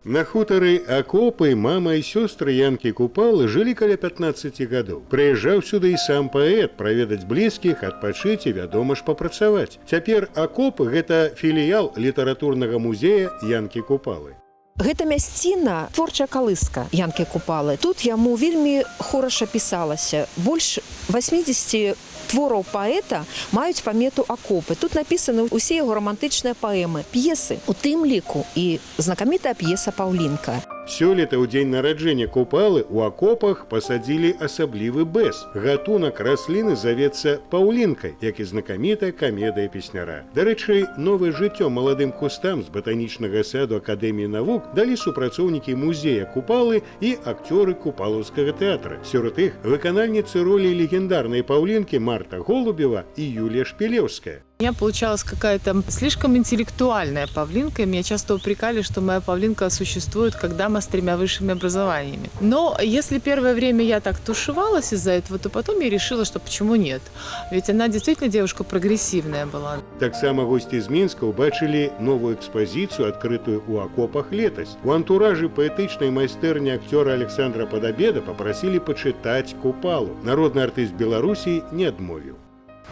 На хутары Акопы мама і сёстры Янкі Купалы жылі каля 15 гадоў. Прыязджаў сюды і сам паэт праведаць блізкіх, адпачыць і, вядома ж, папрацаваць. Цяпер Акопы – гэта філіял літаратурнага музея Янкі Купалы. Гэта мясціна, творчая калыска Янкі Купалы. Тут яму вельмі хораша пісалася. Больш 80 твораў паэта маюць памету Акопы. Тут напісаны ўсе яго романтычныя паэмы, п'есы, у тым ліку і знакамітая п'еса «Паўлінка». Сёлета ў дзень нараджэння Купалы у Акопах пасадзілі асаблівы бэз. Гатунак расліны завецца паўлінкай, як і знакамітая камедыя песняра. Дарэчы, новае жыццё маладым кустам з батанічнага саду Акадэміі навук далі супрацоўнікі музея Купалы і акцёры Купалаўскага тэатра. Сярод іх выканальніцы ролі легендарнай паўлінкі Марта Голубева і Юлія Шпілеўская. У меня получалась какая-то слишком интеллектуальная павлинка. Меня часто упрекали, что моя павлинка существует как дама с 3 высшими образованиями. Но если первое время я так тушевалась из-за этого, то потом я решила, что почему нет. Ведь она действительно девушка прогрессивная была. Таксама гости з Мінска ўбачылі новую экспазіцыю, адкрытую ў Акопах летась. У антуражы паэтычнай майстэрні акцёра Александра Падабеда папрасілі пачытаць Купалу. Народны артыст Беларусі не адмовіў.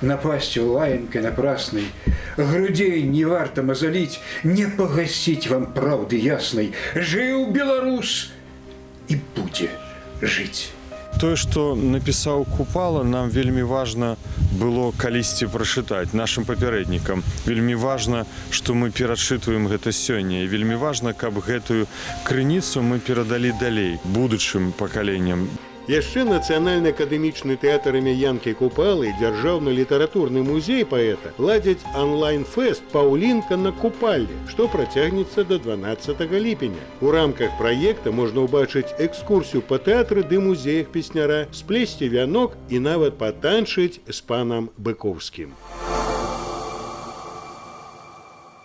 Напастью лаянкой напрасной, грудей не варто мозолить, не погасить вам правды ясной. Жил Беларус и будзе жить. Тое, што напісаў Купала, нам вельмі важна было калісьці прачытаць нашым папярэднікам. Вельмі важна, што мы перачытваем гэта сёння. І вельмі важна, каб гэтую крыніцу мы перадалі далей будучым пакаленням. Яшчэ Нацыянальны акадэмічны тэатр імя Янкі Купалы і Дзяржаўны літаратурны музей паэта ладзяць онлайн-фэст «Паўлінка на Купалле», што працягнецца да 12 ліпеня. У рамках праекта можна ўбачыць экскурсію па тэатры ды музеях песняра, сплесці вянок і нават патанчыць з панам Быкоўскім.